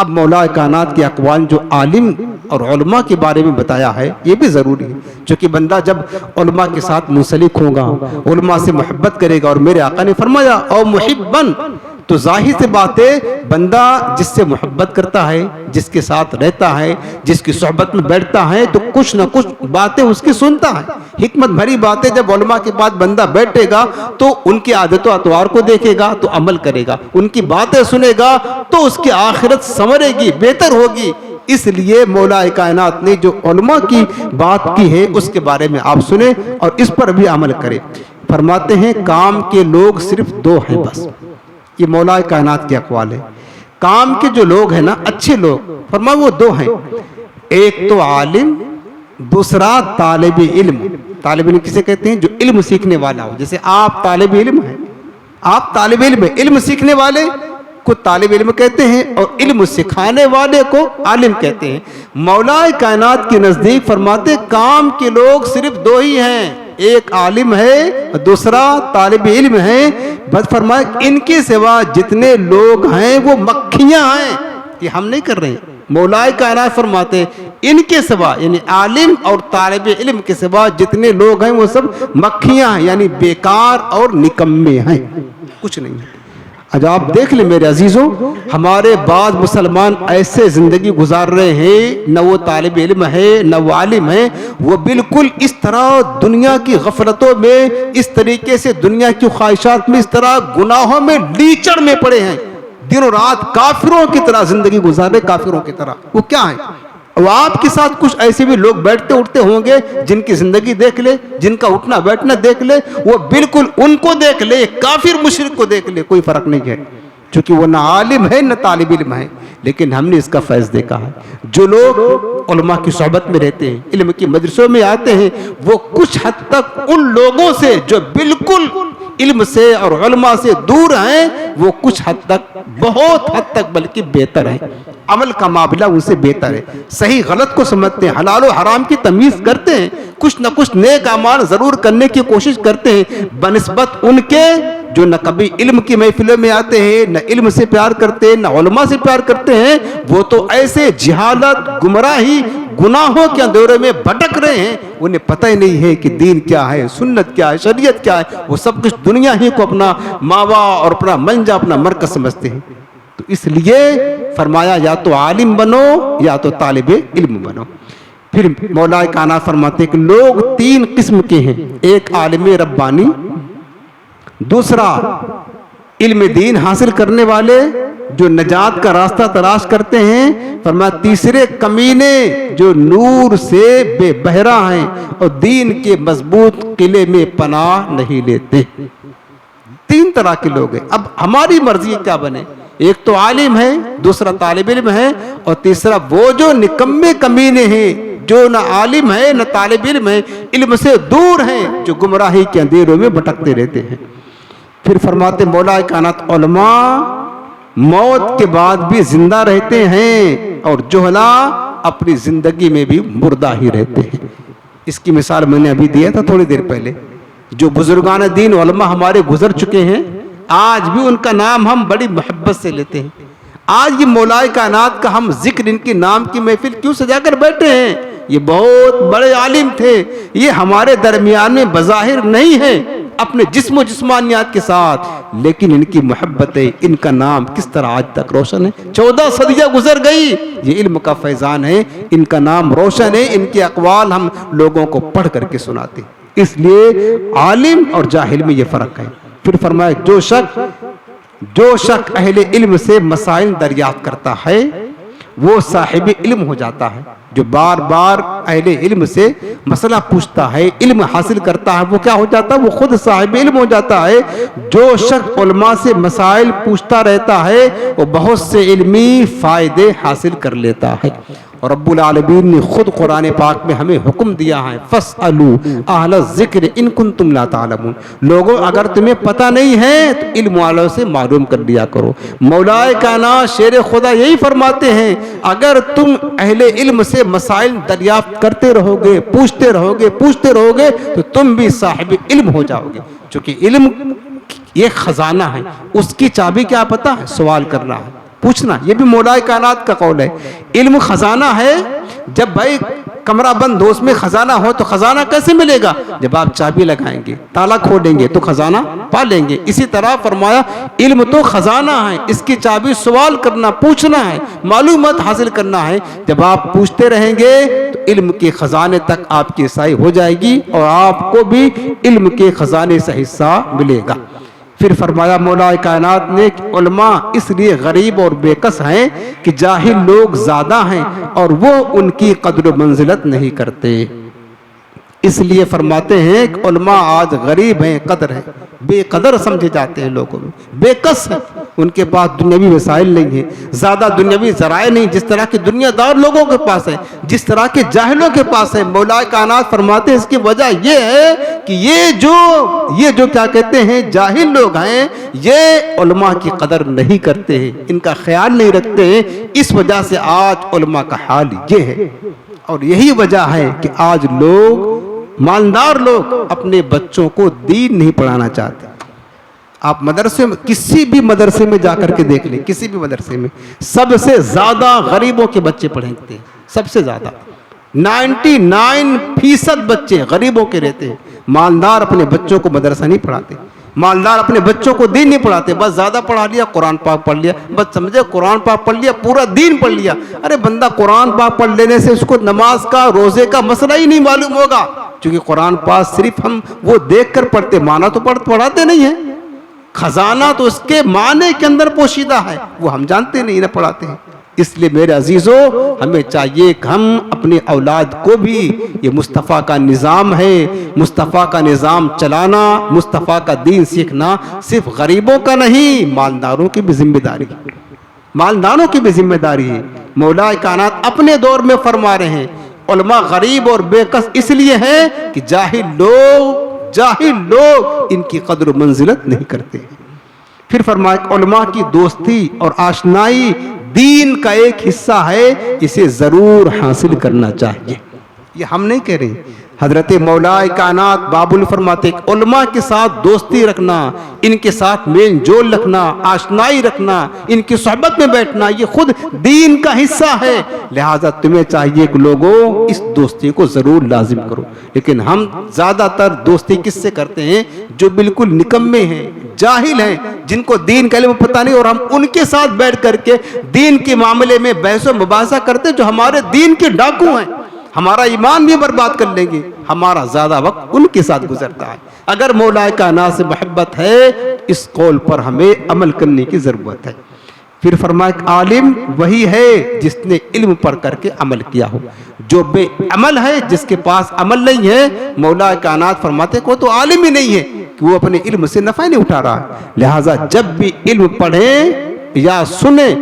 اب مولا کائنات کے اقوال جو عالم اور علماء کے بارے میں بتایا ہے یہ بھی ضروری ہے، چونکہ بندہ جب علماء کے ساتھ منسلک ہوگا، علماء سے محبت کرے گا، اور میرے آقا نے فرمایا او محبن، تو ظاہر سے بات ہے بندہ جس سے محبت کرتا ہے، جس کے ساتھ رہتا ہے، جس کی صحبت میں بیٹھتا ہے، تو کچھ نہ کچھ باتیں اس کی سنتا ہے۔ حکمت بھری باتیں جب علماء کے بعد بندہ بیٹھے گا تو ان کی عادت و اطوار کو دیکھے گا تو عمل کرے گا، ان کی باتیں سنے گا تو اس کی آخرت سنورے گی، بہتر ہوگی۔ اس لیے مولا کائنات نے جو علماء کی بات کی ہے اس کے بارے میں آپ سنیں اور اس پر بھی عمل کریں۔ فرماتے ہیں کام کے لوگ صرف دو ہیں بس، یہ مولا کائنات کے اقوال ہے۔ کام کے جو لوگ ہیں نا، اچھے لوگ، فرمایا وہ دو ہیں، ایک تو عالم، دوسرا طالب علم۔ طالب علم کسے کہتے ہیں؟ جو علم سیکھنے والا ہو۔ جیسے آپ طالب علم ہیں، آپ طالب علم ہیں، علم سیکھنے والے کو طالب علم کہتے ہیں اور علم سکھانے والے کو عالم کہتے ہیں۔ مولا کائنات کے نزدیک فرماتے کام کے لوگ صرف دو ہی ہیں، ایک عالم ہے اور دوسرا طالب علم ہے۔ بس فرمایا ان کے سوا جتنے لوگ ہیں وہ مکھیاں ہیں، یہ ہم نہیں کر رہے ہیں۔ مولا کائنات فرماتے ان کے سوا یعنی عالم اور طالب علم کے سوا جتنے لوگ ہیں وہ سب مکھیاں ہیں، یعنی بیکار اور نکمے ہیں، کچھ نہیں ہے۔ آج آپ دیکھ لیں میرے عزیزوں، ہمارے بعض مسلمان ایسے زندگی گزار رہے ہیں، نہ وہ طالب علم ہے نہ وہ عالم ہے، وہ بالکل اس طرح دنیا کی غفلتوں میں، اس طریقے سے دنیا کی خواہشات میں، اس طرح گناہوں میں لیچڑ میں پڑے ہیں، دن رات کافروں کی طرح زندگی گزار رہے، کافروں کی طرح۔ وہ کیا ہے؟ وہ آپ کے ساتھ کچھ ایسے بھی لوگ بیٹھتے اٹھتے ہوں گے جن کی زندگی دیکھ لے، جن کا اٹھنا بیٹھنا دیکھ لے، وہ بالکل ان کو دیکھ لے، کافر مشرک کو دیکھ لے، کوئی فرق نہیں ہے، چونکہ وہ نہ عالم ہے نہ طالب علم ہے۔ لیکن ہم نے اس کا فیض دیکھا ہے، جو لوگ علماء کی صحبت میں رہتے ہیں، علم کی مجلسوں میں آتے ہیں، وہ کچھ حد تک ان لوگوں سے جو بالکل علم سے اور علماء سے دور ہیں، وہ کچھ حد تک، بہت حد تک بلکہ بہتر ہیں، عمل کا معاملہ ان سے بہتر ہے، صحیح غلط کو سمجھتے ہیں، حلال و حرام کی تمیز کرتے ہیں، کچھ نہ کچھ نیک اعمال ضرور کرنے کی کوشش کرتے ہیں، بنسبت ان کے جو نہ کبھی علم کی محفلوں میں آتے ہیں، نہ علم سے پیار کرتے ہیں، نہ علماء سے پیار کرتے ہیں۔ وہ تو ایسے جہالت، گمراہی، گناہوں کے اندھیرے میں بھٹک رہے ہیں، انہیں پتہ ہی نہیں ہے کہ دین کیا ہے، سنت کیا ہے، شریعت کیا ہے، وہ سب کچھ دنیا ہی کو اپنا ماوا اور اپنا منجا، اپنا مرکز سمجھتے ہیں۔ تو اس لیے فرمایا یا تو عالم بنو یا تو طالب علم بنو۔ پھر مولا کائنات فرماتے ہیں کہ لوگ تین قسم کے ہیں، ایک عالم ربانی، دوسرا علم دین حاصل کرنے والے جو نجات کا راستہ تلاش کرتے ہیں، فرمایا تیسرے کمینے جو نور سے بے بہرا ہیں اور دین کے مضبوط قلعے میں پناہ نہیں لیتے۔ تین طرح کے لوگ ہیں۔ اب ہماری مرضی کیا بنے، ایک تو عالم ہے، دوسرا طالب علم ہے، اور تیسرا وہ جو نکمے کمینے ہیں، جو نہ عالم ہے نہ طالب علم ہے، علم سے دور ہیں، جو گمراہی کے اندھیروں میں بھٹکتے رہتے ہیں۔ پھر فرماتے مولا کائنات علماء موت کے بعد بھی زندہ رہتے ہیں اور جہلاء اپنی زندگی میں بھی مردہ ہی رہتے ہیں۔ اس کی مثال میں نے ابھی دیا تھا تھوڑی دیر پہلے، جو بزرگان دین علماء ہمارے گزر چکے ہیں، آج بھی ان کا نام ہم بڑی محبت سے لیتے ہیں۔ آج یہ مولا کائنات کا ہم ذکر، ان کے نام کی محفل کیوں سجا کر بیٹھے ہیں؟ یہ بہت بڑے عالم تھے، یہ ہمارے درمیان میں بظاہر نہیں ہے اپنے جسم و جسمانیات کے ساتھ، لیکن ان کی محبت ہے، ان کا نام کس طرح آج تک روشن ہے۔ 14 صدیاں گزر گئی، یہ علم کا فیضان ہے، ان کا نام روشن ہے، ان کے اقوال ہم لوگوں کو پڑھ کر کے سناتے ہیں۔ اس لیے عالم اور جاہل میں یہ فرق ہے۔ پھر فرمایا جو شخص اہل علم سے مسائل دریافت کرتا ہے وہ صاحب علم ہو جاتا ہے۔ جو بار بار اہل علم سے مسئلہ پوچھتا ہے، علم حاصل کرتا ہے، وہ کیا ہو جاتا ہے؟ وہ خود صاحب علم ہو جاتا ہے۔ جو شخص علماء سے مسائل پوچھتا رہتا ہے وہ بہت سے علمی فائدے حاصل کر لیتا ہے۔ اور رب العالمین نے خود قرآن پاک میں ہمیں حکم دیا ہے فَاسْأَلُوا أَهْلَ الذِّكْرِ إِن كُنتُمْ لَا تَعْلَمُونَ، لوگوں اگر تمہیں پتہ نہیں ہے تو علم والوں سے معلوم کر لیا کرو۔ مولا کائنات شیر خدا یہی فرماتے ہیں اگر تم اہل علم سے مسائل دریافت کرتے رہو گے، پوچھتے رہو گے تو تم بھی صاحب علم ہو جاؤ گے، چونکہ علم یہ خزانہ ہے، اس کی چابی کیا پتہ ہے؟ سوال کرنا ہے، پوچھنا. یہ بھی مولا کائنات کا قول ہے. علم خزانہ ہے. جب بھائی کمرہ بند ہو اس میں خزانہ ہو تو خزانہ کیسے ملے گا؟ جب آپ چابی لگائیں گے, تالا کھولیں گے تو خزانہ پا لیں گے. اسی طرح فرمایا علم تو خزانہ ہے, اس کی چابی سوال کرنا, پوچھنا ہے, معلومات حاصل کرنا ہے. جب آپ پوچھتے رہیں گے تو علم کے خزانے تک آپ کی رسائی ہو جائے گی اور آپ کو بھی علم کے خزانے سے حصہ ملے گا. پھر فرمایا مولا کائنات نے کہ علماء اس لیے غریب اور بے کس ہیں کہ جاہل لوگ زیادہ ہیں اور وہ ان کی قدر و منزلت نہیں کرتے. اس لیے فرماتے ہیں کہ علماء آج غریب ہیں, قدر ہیں, بے قدر سمجھے جاتے ہیں لوگوں میں, بے کس ہیں. ان کے پاس دنیاوی وسائل نہیں ہیں, زیادہ دنیاوی ذرائع نہیں جس طرح کے دنیا دار لوگوں کے پاس ہے, جس طرح کے جاہلوں کے پاس ہے. مولا کائنات فرماتے ہیں اس کی وجہ یہ ہے کہ یہ جو کیا کہتے ہیں جاہل لوگ ہیں, یہ علماء کی قدر نہیں کرتے ہیں, ان کا خیال نہیں رکھتے ہیں. اس وجہ سے آج علماء کا حال یہ ہے. اور یہی وجہ ہے کہ آج لوگ, مالدار لوگ اپنے بچوں کو دین نہیں پڑھانا چاہتے. آپ مدرسے میں, کسی بھی مدرسے میں جا کر کے دیکھ لیں, کسی بھی مدرسے میں سب سے زیادہ غریبوں کے بچے پڑھتے ہیں. سب سے زیادہ 99% بچے غریبوں کے رہتے ہیں. مالدار اپنے بچوں کو مدرسہ نہیں پڑھاتے, مالدار اپنے بچوں کو دین نہیں پڑھاتے. بس زیادہ پڑھا لیا, قرآن پاک پڑھ لیا, بس سمجھے قرآن پاک پڑھ لیا, پورا دین پڑھ لیا. ارے بندہ قرآن پاک پڑھ لینے سے اس کو نماز کا, روزے کا مسئلہ ہی نہیں معلوم ہوگا, کیونکہ قرآن پاک صرف ہم وہ دیکھ کر پڑھتے, معنی تو پڑھاتے نہیں ہیں. خزانہ تو اس کے معنی کے اندر پوشیدہ ہے, وہ ہم جانتے نہیں, نہ پڑھاتے ہیں. اس لیے میرے عزیزو, ہمیں چاہیے کہ ہم اپنے اولاد کو بھی, یہ مصطفیٰ کا نظام ہے, مصطفیٰ کا نظام چلانا, مصطفیٰ کا دین سیکھنا صرف غریبوں کا نہیں, مالداروں کی بھی ذمہ داری, مالداروں کی بھی ذمہ داری ہے. مولا کائنات اپنے دور میں فرما رہے ہیں علماء غریب اور بے کس اس لیے ہیں کہ جاہل لوگ ان کی قدر و منزلت نہیں کرتے. پھر فرمایا علماء کی دوستی اور آشنائی دین کا ایک حصہ ہے, اسے ضرور حاصل کرنا چاہیے. یہ ہم نہیں کہہ رہے, حضرت مولا کائنات بابل فرماتے ہیں علماء کے ساتھ دوستی رکھنا, ان کے ساتھ میل جول رکھنا, آشنائی رکھنا, ان کی صحبت میں بیٹھنا, یہ خود دین کا حصہ ہے. لہٰذا تمہیں چاہیے کہ لوگوں اس دوستی کو ضرور لازم کرو. لیکن ہم زیادہ تر دوستی کس سے کرتے ہیں؟ جو بالکل نکمے ہیں, جاہل ہیں, جن کو دین کا علم پتہ نہیں, اور ہم ان کے ساتھ بیٹھ کر کے دین کے معاملے میں بحث و مباحثہ کرتے جو ہمارے دین کے ڈاکو ہیں. ہمارا ایمان بھی برباد کر لیں گے, ہمارا زیادہ وقت ان کے ساتھ گزرتا ہے. اگر مولا کائنات سے محبت ہے, اس قول پر ہمیں عمل کرنے کی ضرورت ہے. پھر فرمایا کہ عالم وہی ہے جس نے علم پڑھ کر کے عمل کیا ہو. جو بے عمل ہے, جس کے پاس عمل نہیں ہے, مولا کائنات فرماتے کو تو عالم ہی نہیں ہے کہ وہ اپنے علم سے نفع نہیں اٹھا رہا. لہٰذا جب بھی علم پڑھیں یا سنیں,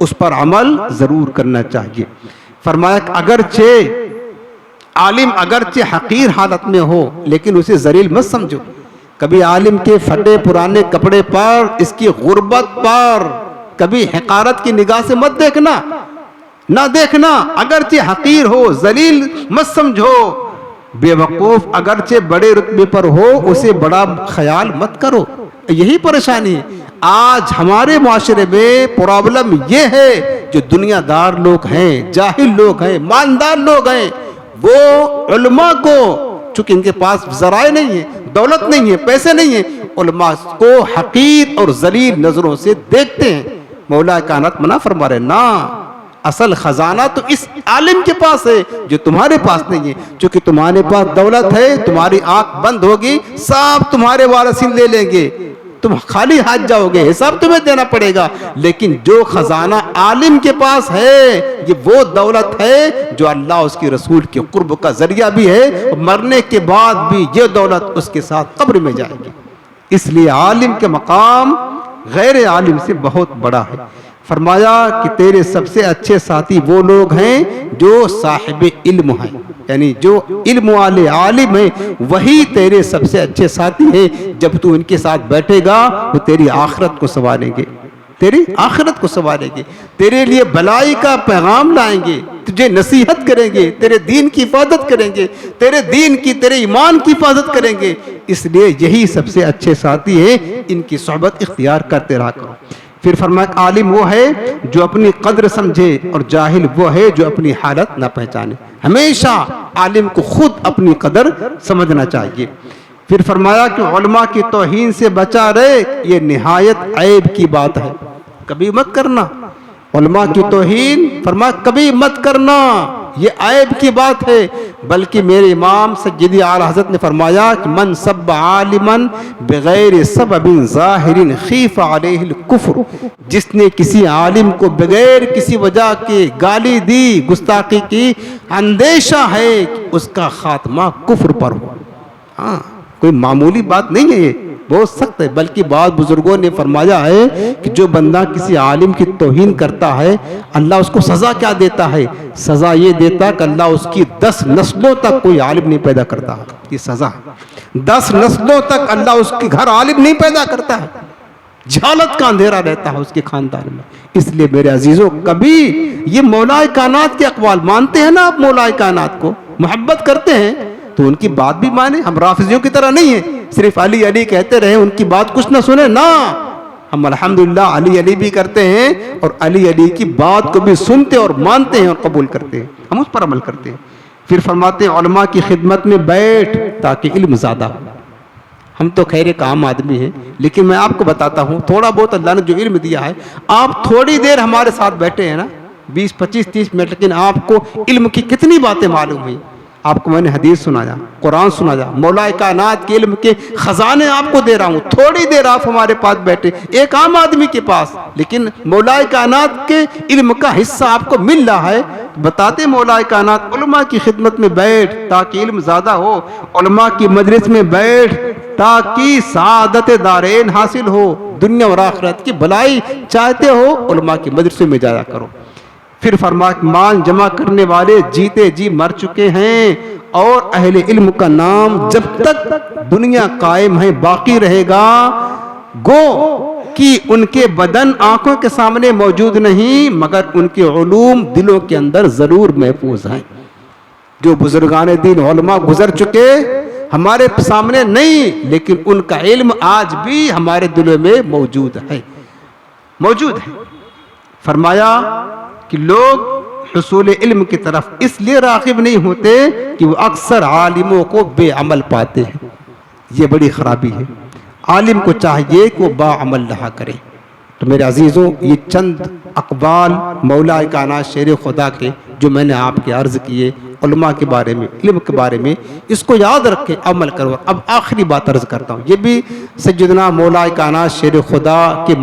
اس پر عمل ضرور کرنا چاہیے. فرمایا کہ عالم اگرچہ حقیر حالت میں ہو لیکن اسے ذلیل مت سمجھو. کبھی عالم کے پھٹے پرانے کپڑے پر, اس کی غربت پر کبھی حقارت کی نگاہ سے مت دیکھنا, نہ دیکھنا. اگرچہ حقیر ہو, ذلیل مت سمجھو. بے وقوف اگرچہ بڑے رتبے پر ہو, اسے بڑا خیال مت کرو. یہی پریشانی ہے آج ہمارے معاشرے میں. پرابلم یہ ہے جو دنیا دار لوگ ہیں, جاہل لوگ ہیں, مالدار لوگ ہیں, وہ علماء کو, چونکہ ان کے پاس ذرائع نہیں ہیں, دولت نہیں ہے, پیسے نہیں ہیں, علماء کو حقیر اور ذلیل نظروں سے دیکھتے ہیں. مولا کائنات منع فرما رہے, نا, اصل خزانہ تو اس عالم کے پاس ہے جو تمہارے پاس نہیں ہے. چونکہ تمہارے پاس دولت ہے, تمہاری آنکھ بند ہوگی, سب تمہارے وارثین لے لیں گے, تم خالی ہاتھ جاؤ گے, حساب تمہیں دینا پڑے گا. لیکن جو خزانہ عالم کے پاس ہے, یہ وہ دولت ہے جو اللہ اس کی رسول کے قرب کا ذریعہ بھی ہے, مرنے کے بعد بھی یہ دولت اس کے ساتھ قبر میں جائے گی. اس لیے عالم کے مقام غیر عالم سے بہت بڑا ہے. فرمایا کہ تیرے سب سے اچھے ساتھی وہ لوگ ہیں جو صاحب علم ہیں, یعنی جو علم والے عالم ہیں, وہی تیرے سب سے اچھے ساتھی ہیں. جب تو ان کے ساتھ بیٹھے گا وہ تیری آخرت کو سنواریں گے, تیری آخرت کو سنواریں گے, تیرے لیے بھلائی کا پیغام لائیں گے, تجھے نصیحت کریں گے, تیرے دین کی حفاظت کریں گے, تیرے دین کی, تیرے ایمان کی حفاظت کریں گے. اس لیے یہی سب سے اچھے ساتھی ہیں, ان کی صحبت اختیار کرتے رہا کرو. پھر فرمایا عالم وہ ہے جو اپنی قدر سمجھے اور جاہل وہ ہے جو اپنی حالت نہ پہچانے. ہمیشہ عالم کو خود اپنی قدر سمجھنا چاہیے. پھر فرمایا کہ علماء کی توہین سے بچا رہے، یہ نہایت عیب کی بات ہے، کبھی مت کرنا. علماء کی توہین فرمایا کبھی مت کرنا، یہ عیب کی بات ہے. بلکہ میرے امام سیدی اعلیٰ حضرت نے فرمایا کہ من سب عالما بغیر سبب ظاہر خیف علیہ الکفر، جس نے کسی عالم کو بغیر کسی وجہ کے گالی دی، گستاخی کی، اندیشہ ہے کہ اس کا خاتمہ کفر پر ہو. ہاں کوئی معمولی بات نہیں ہے، یہ بہت سخت ہے. بلکہ بعض بزرگوں نے فرمایا ہے کہ جو بندہ کسی عالم کی توہین کرتا ہے، اللہ اس کو سزا کیا دیتا ہے؟ سزا یہ دیتا کہ اللہ اس کی 10 نسلوں تک کوئی عالم نہیں پیدا کرتا. یہ سزا ہے، 10 نسلوں تک اللہ اس کے گھر عالم نہیں پیدا کرتا ہے، جہالت کا اندھیرا رہتا ہے اس کے خاندان میں. اس لیے میرے عزیزوں، کبھی یہ مولا کائنات کے اقوال مانتے ہیں نا، آپ مولا کائنات کو محبت کرتے ہیں تو ان کی بات بھی مانیں. ہم رافضیوں کی طرح نہیں ہیں صرف علی علی کہتے رہے، ان کی بات کچھ نہ سنیں. نہ، ہم الحمدللہ علی علی بھی کرتے ہیں اور علی علی کی بات کو بھی سنتے اور مانتے ہیں اور قبول کرتے ہیں، ہم اس پر عمل کرتے ہیں. پھر فرماتے ہیں علماء کی خدمت میں بیٹھ تاکہ علم زیادہ ہو. ہم تو خیر ایک عام آدمی ہیں، لیکن میں آپ کو بتاتا ہوں تھوڑا بہت اللہ نے جو علم دیا ہے، آپ تھوڑی دیر ہمارے ساتھ بیٹھے ہیں نا، 20 25 30 منٹ، لیکن آپ کو علم کی کتنی باتیں معلوم ہوئی. آپ کو میں نے حدیث سنایا، قرآن سنایا، مولا کائنات کے علم کے خزانے آپ کو دے رہا ہوں. تھوڑی دیر آپ ہمارے پاس بیٹھے، ایک عام آدمی کے پاس، لیکن مولا کائنات کے علم کا حصہ آپ کو مل رہا ہے. بتاتے مولا کائنات علماء کی خدمت میں بیٹھ تاکہ علم زیادہ ہو، علماء کی مجلس میں بیٹھ تاکہ سعادت دارین حاصل ہو، دنیا اور آخرت کی بھلائی چاہتے ہو علماء کی مجلسوں میں جایا کرو. پھر فرمایا مال جمع کرنے والے جیتے جی مر چکے ہیں، اور اہل علم کا نام جب تک دنیا قائم ہے باقی رہے گا. گو کہ ان کے بدن آنکھوں کے سامنے موجود نہیں، مگر ان کے علوم دلوں کے اندر ضرور محفوظ ہیں. جو بزرگان دین علماء گزر چکے ہمارے سامنے نہیں، لیکن ان کا علم آج بھی ہمارے دلوں میں موجود ہے. فرمایا کہ لوگ حصول علم کی طرف اس لیے راغب نہیں ہوتے کہ وہ اکثر عالموں کو بے عمل پاتے ہیں. یہ بڑی خرابی ہے. عالم کو چاہیے کہ وہ با عمل رہا کرے. تو میرے عزیزوں، یہ چند اقوال مولا کائنات شیر خدا کے جو میں نے آپ کے عرض کیے علماء کے بارے میں، علم کے بارے میں، اس کو یاد رکھے، عمل کرو. اب آخری بات عرض کرتا ہوں، یہ بھی سیدنا مولا کائنات شیر خدا کے